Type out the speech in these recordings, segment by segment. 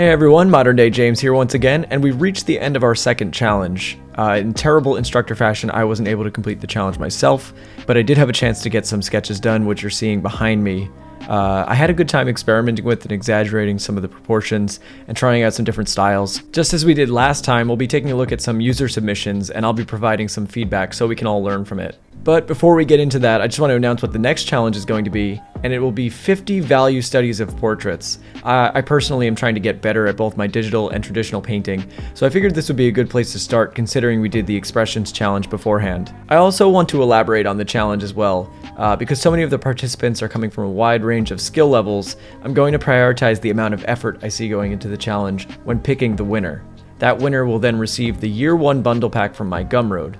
Hey everyone, Modern Day James here once again, and we've reached the end of our second challenge. In terrible instructor fashion, I wasn't able to complete the challenge myself, but I did have a chance to get some sketches done, which you're seeing behind me. I had a good time experimenting with and exaggerating some of the proportions and trying out some different styles. Just as we did last time, we'll be taking a look at some user submissions and I'll be providing some feedback so we can all learn from it. But before we get into that, I just want to announce what the next challenge is going to be, and it will be 50 value studies of portraits. I personally am trying to get better at both my digital and traditional painting, so I figured this would be a good place to start considering we did the expressions challenge beforehand. I also want to elaborate on the challenge as well. Because so many of the participants are coming from a wide range of skill levels, I'm going to prioritize the amount of effort I see going into the challenge when picking the winner. That winner will then receive the Year 1 bundle pack from my Gumroad.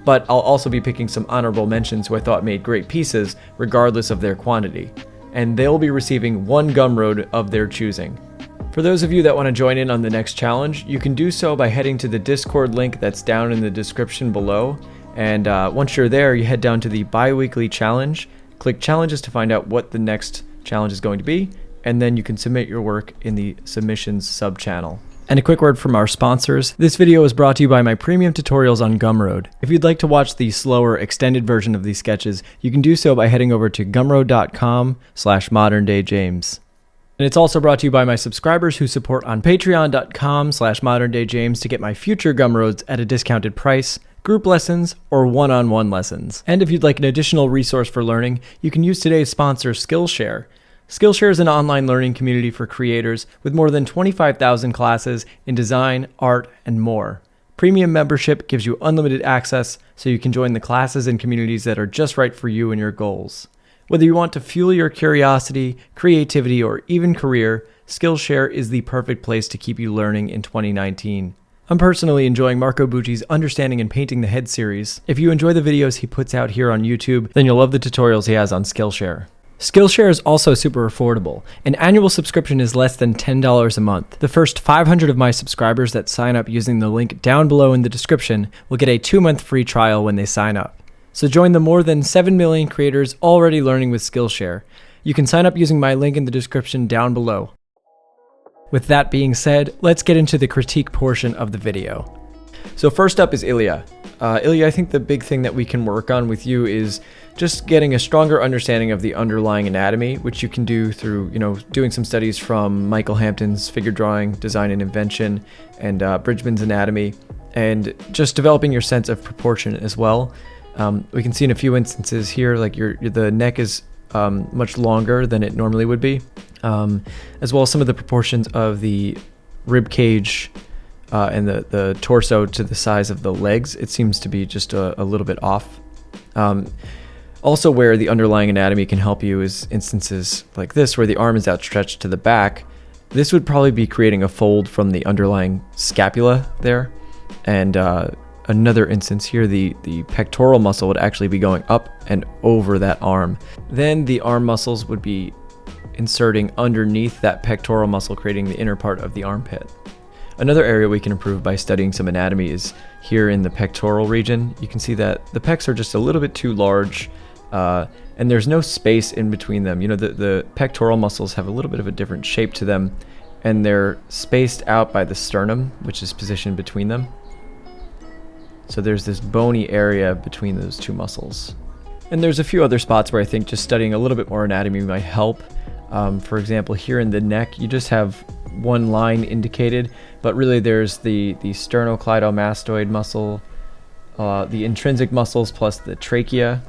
But I'll also be picking some honorable mentions who I thought made great pieces, regardless of their quantity. And they'll be receiving one Gumroad of their choosing. For those of you that want to join in on the next challenge, you can do so by heading to the Discord link that's down in the description below. And once you're there, you head down to the bi-weekly challenge, click challenges to find out what the next challenge is going to be, and then you can submit your work in the submissions sub-channel. And a quick word from our sponsors. This video is brought to you by my premium tutorials on Gumroad. If you'd like to watch the slower, extended version of these sketches, you can do so by heading over to gumroad.com/moderndayjames. And it's also brought to you by my subscribers who support on patreon.com/moderndayjames to get my future Gumroads at a discounted price, group lessons, or one-on-one lessons. And if you'd like an additional resource for learning, you can use today's sponsor, Skillshare. Skillshare is an online learning community for creators with more than 25,000 classes in design, art, and more. Premium membership gives you unlimited access so you can join the classes and communities that are just right for you and your goals. Whether you want to fuel your curiosity, creativity, or even career, Skillshare is the perfect place to keep you learning in 2019. I'm personally enjoying Marco Bucci's Understanding and Painting the Head series. If you enjoy the videos he puts out here on YouTube, then you'll love the tutorials he has on Skillshare. Skillshare is also super affordable. An annual subscription is less than $10 a month. The first 500 of my subscribers that sign up using the link down below in the description will get a 2-month free trial when they sign up. So join the more than 7 million creators already learning with Skillshare. You can sign up using my link in the description down below. With that being said, let's get into the critique portion of the video. So first up is Ilya. Ilya, I think the big thing that we can work on with you is just getting a stronger understanding of the underlying anatomy, which you can do through, doing some studies from Michael Hampton's Figure Drawing, Design and Invention, and Bridgman's Anatomy, and just developing your sense of proportion as well. We can see in a few instances here, like the neck is much longer than it normally would be, as well as some of the proportions of the rib cage and the torso to the size of the legs. It seems to be just a little bit off. Also, where the underlying anatomy can help you is instances like this, where the arm is outstretched to the back. This would probably be creating a fold from the underlying scapula there. And another instance here, the pectoral muscle would actually be going up and over that arm. Then the arm muscles would be inserting underneath that pectoral muscle, creating the inner part of the armpit. Another area we can improve by studying some anatomy is here in the pectoral region. You can see that the pecs are just a little bit too large, and there's no space in between them. The pectoral muscles have a little bit of a different shape to them, and they're spaced out by the sternum, which is positioned between them. So there's this bony area between those two muscles. And there's a few other spots where I think just studying a little bit more anatomy might help. For example, here in the neck, you just have one line indicated, but really there's the sternocleidomastoid muscle, the intrinsic muscles plus the trachea.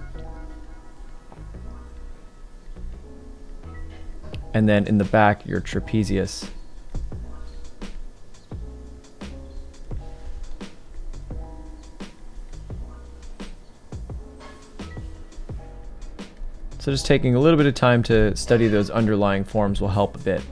And then in the back, your trapezius. So just taking a little bit of time to study those underlying forms will help a bit.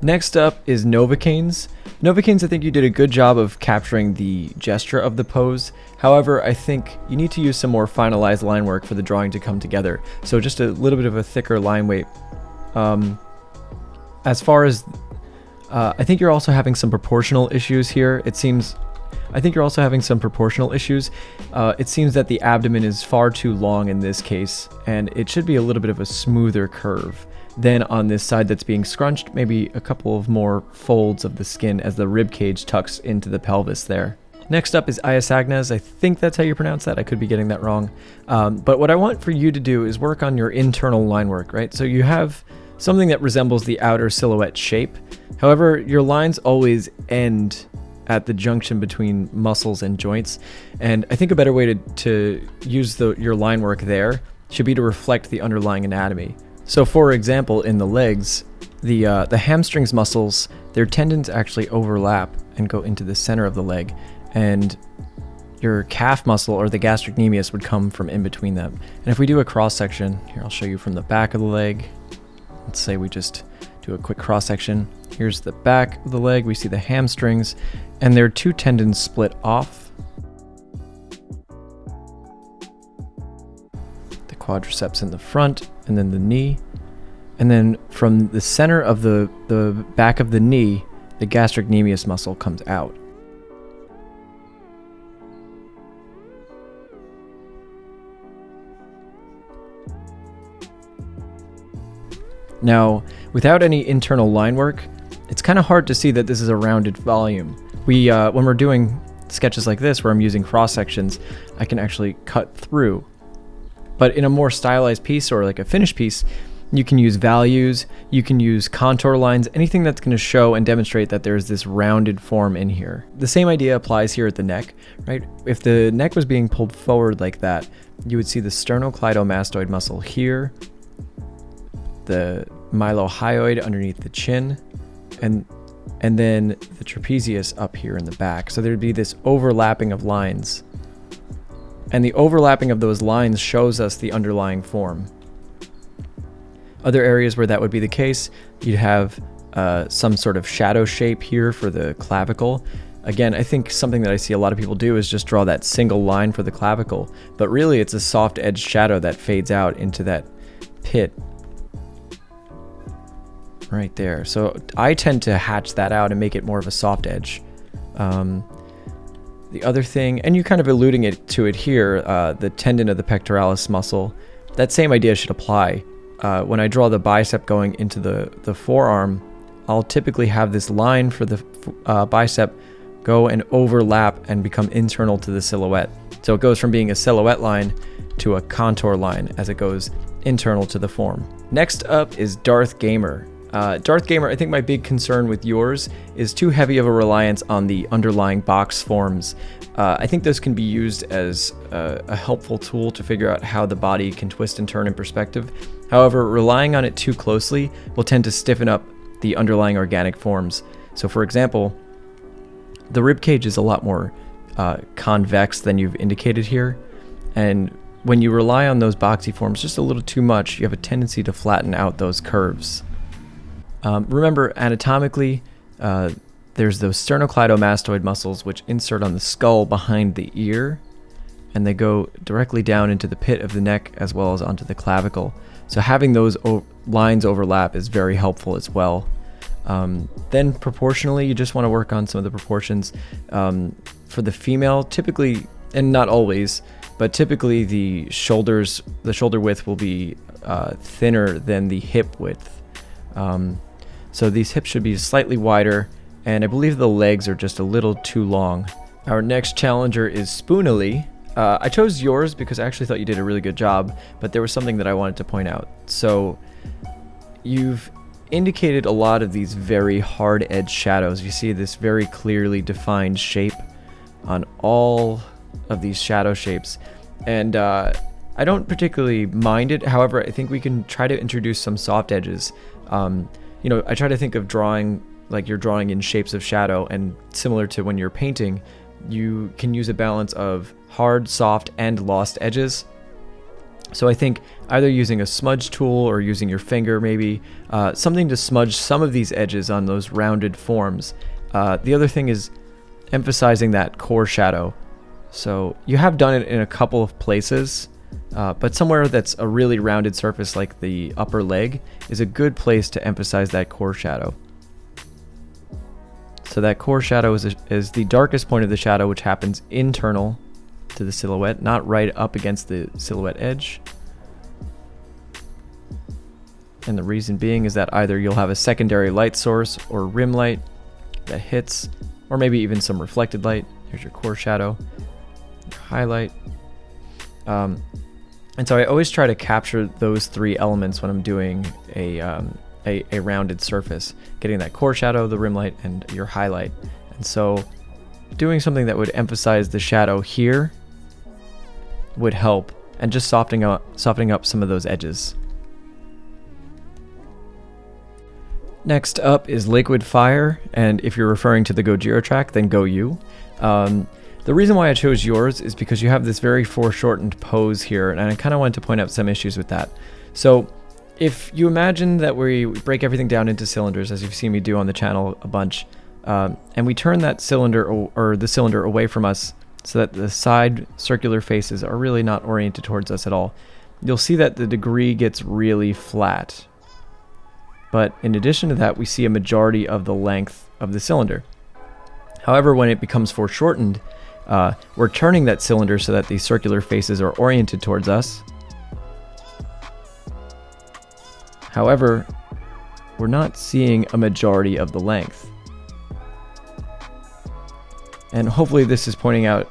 Next up is Novocaines. Novocaines, I think you did a good job of capturing the gesture of the pose. However, I think you need to use some more finalized line work for the drawing to come together. So just a little bit of a thicker line weight. As far as, I think you're also having some proportional issues here. It seems that the abdomen is far too long in this case, and it should be a little bit of a smoother curve. Then on this side that's being scrunched, maybe a couple of more folds of the skin as the rib cage tucks into the pelvis there. Next up is Iasagnas. I think that's how you pronounce that. I could be getting that wrong. But what I want for you to do is work on your internal line work, right? So you have something that resembles the outer silhouette shape. However, your lines always end at the junction between muscles and joints. And I think a better way to use your line work there should be to reflect the underlying anatomy. So for example, in the legs, the hamstrings muscles, their tendons actually overlap and go into the center of the leg. And your calf muscle or the gastrocnemius would come from in between them. And if we do a cross section, here I'll show you from the back of the leg. Let's say we just do a quick cross section. Here's the back of the leg. We see the hamstrings and their two tendons split off. The quadriceps in the front and then the knee. And then from the center of the back of the knee, the gastrocnemius muscle comes out. Now, without any internal line work, it's kind of hard to see that this is a rounded volume. When we're doing sketches like this, where I'm using cross sections, I can actually cut through. But in a more stylized piece or like a finished piece, you can use values, you can use contour lines, anything that's going to show and demonstrate that there's this rounded form in here. The same idea applies here at the neck, right? If the neck was being pulled forward like that, you would see the sternocleidomastoid muscle here, the mylohyoid underneath the chin, and then the trapezius up here in the back. So there'd be this overlapping of lines. And the overlapping of those lines shows us the underlying form. Other areas where that would be the case, you'd have some sort of shadow shape here for the clavicle. Again, I think something that I see a lot of people do is just draw that single line for the clavicle, but really it's a soft edged shadow that fades out into that pit right there. So I tend to hatch that out and make it more of a soft edge. The other thing, and you kind of alluding to it here, the tendon of the pectoralis muscle, that same idea should apply. When I draw the bicep going into the forearm, I'll typically have this line for the bicep go and overlap and become internal to the silhouette. So it goes from being a silhouette line to a contour line as it goes internal to the form. Next up is Darth Gamer. Darth Gamer, I think my big concern with yours is too heavy of a reliance on the underlying box forms. I think those can be used as a helpful tool to figure out how the body can twist and turn in perspective. However, relying on it too closely will tend to stiffen up the underlying organic forms. So for example, the rib cage is a lot more convex than you've indicated here. And when you rely on those boxy forms just a little too much, you have a tendency to flatten out those curves. Remember, anatomically, there's those sternocleidomastoid muscles which insert on the skull behind the ear, and they go directly down into the pit of the neck as well as onto the clavicle. So having those lines overlap is very helpful as well. Then proportionally, you just want to work on some of the proportions. For the female, typically, and not always, but typically the shoulder width will be thinner than the hip width. So these hips should be slightly wider, and I believe the legs are just a little too long. Our next challenger is Spoonily. I chose yours because I actually thought you did a really good job, but there was something that I wanted to point out. So you've indicated a lot of these very hard edge shadows. You see this very clearly defined shape on all of these shadow shapes, and I don't particularly mind it. However, I think we can try to introduce some soft edges. I try to think of drawing like you're drawing in shapes of shadow, and similar to when you're painting, you can use a balance of hard, soft, and lost edges. So I think either using a smudge tool or using your finger maybe, something to smudge some of these edges on those rounded forms. The other thing is emphasizing that core shadow. So you have done it in a couple of places, but somewhere that's a really rounded surface like the upper leg is a good place to emphasize that core shadow. So that core shadow is the darkest point of the shadow, which happens internal to the silhouette, not right up against the silhouette edge. And the reason being is that either you'll have a secondary light source or rim light that hits, or maybe even some reflected light. Here's your core shadow, your highlight. And so I always try to capture those three elements when I'm doing a rounded surface, getting that core shadow, the rim light, and your highlight. And so doing something that would emphasize the shadow here would help, and just softening up some of those edges. Next up is Liquid Fire, and if you're referring to the Gojira track, then go you. The reason why I chose yours is because you have this very foreshortened pose here, and I kind of wanted to point out some issues with that. So if you imagine that we break everything down into cylinders, as you've seen me do on the channel a bunch, and we turn that cylinder or the cylinder away from us so that the side circular faces are really not oriented towards us at all, you'll see that the degree gets really flat. But in addition to that, we see a majority of the length of the cylinder. However, when it becomes foreshortened, we're turning that cylinder so that these circular faces are oriented towards us. However, we're not seeing a majority of the length. And hopefully this is pointing out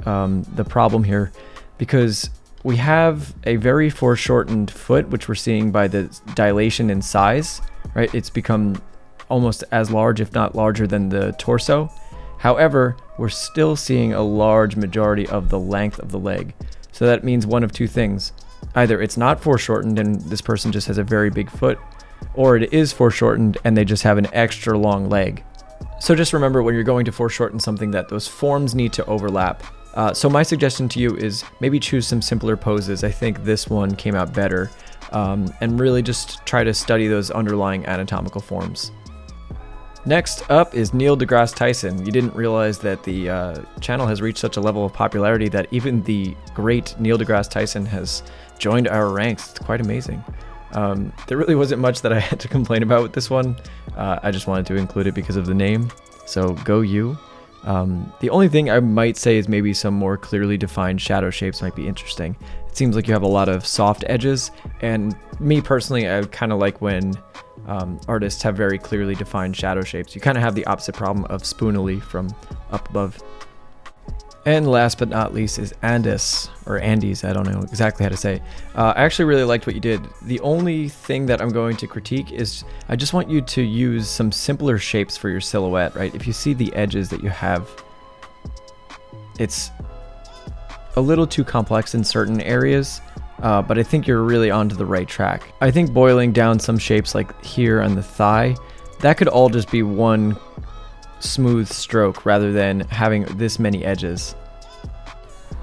the problem here, because we have a very foreshortened foot, which we're seeing by the dilation in size, right? It's become almost as large, if not larger, than the torso. However, we're still seeing a large majority of the length of the leg. So that means one of two things. Either it's not foreshortened and this person just has a very big foot, or it is foreshortened and they just have an extra long leg. So just remember, when you're going to foreshorten something, that those forms need to overlap. So my suggestion to you is maybe choose some simpler poses. I think this one came out better, and really just try to study those underlying anatomical forms. Next up is Neil deGrasse Tyson. You didn't realize that the channel has reached such a level of popularity that even the great Neil deGrasse Tyson has joined our ranks. It's quite amazing. There really wasn't much that I had to complain about with this one. I just wanted to include it because of the name. So go you. The only thing I might say is maybe some more clearly defined shadow shapes might be interesting. It seems like you have a lot of soft edges, and me personally, I kind of like when artists have very clearly defined shadow shapes. You kind of have the opposite problem of spoonily from up above. And last but not least is Andis, or Andes, I don't know exactly how to say. I actually really liked what you did. The only thing that I'm going to critique is I just want you to use some simpler shapes for your silhouette, right? If you see the edges that you have, it's a little too complex in certain areas, but I think you're really onto the right track. I think boiling down some shapes like here on the thigh, that could all just be one smooth stroke rather than having this many edges.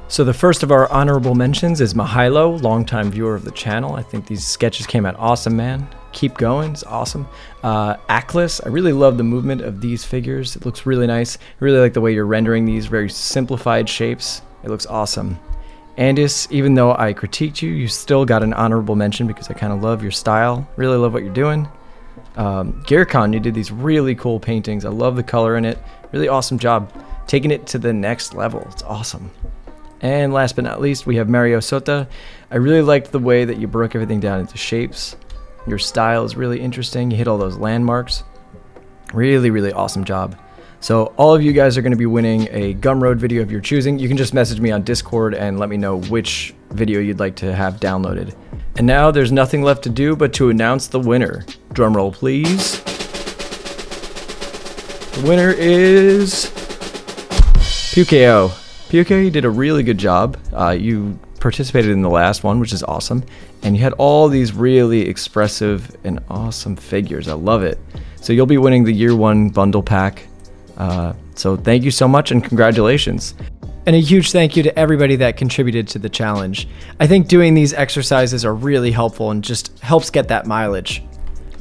So the first of our honorable mentions is Mahilo, longtime viewer of the channel. I think these sketches came out awesome, man. Keep going, it's awesome. Aklis, I really love the movement of these figures. It looks really nice. I really like the way you're rendering these very simplified shapes. It looks awesome. Andis, even though I critiqued you, you still got an honorable mention because I kind of love your style. Really love what you're doing. Gearcon, you did these really cool paintings. I love the color in it. Really awesome job. Taking it to the next level. It's awesome. And last but not least, we have Mario Sota. I really liked the way that you broke everything down into shapes. Your style is really interesting. You hit all those landmarks. Really, really awesome job. So all of you guys are going to be winning a Gumroad video of your choosing. You can just message me on Discord and let me know which video you'd like to have downloaded. And now there's nothing left to do but to announce the winner. Drumroll, please. The winner is Pukeo. Pukeo, you did a really good job. You participated in the last one, which is awesome. And you had all these really expressive and awesome figures. I love it. So you'll be winning the Year 1 bundle pack. So thank you so much and congratulations. And a huge thank you to everybody that contributed to the challenge. I think doing these exercises are really helpful and just helps get that mileage.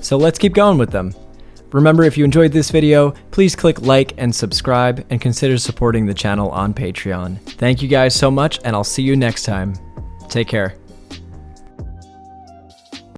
So let's keep going with them. Remember, if you enjoyed this video, please click like and subscribe and consider supporting the channel on Patreon. Thank you guys so much, and I'll see you next time. Take care.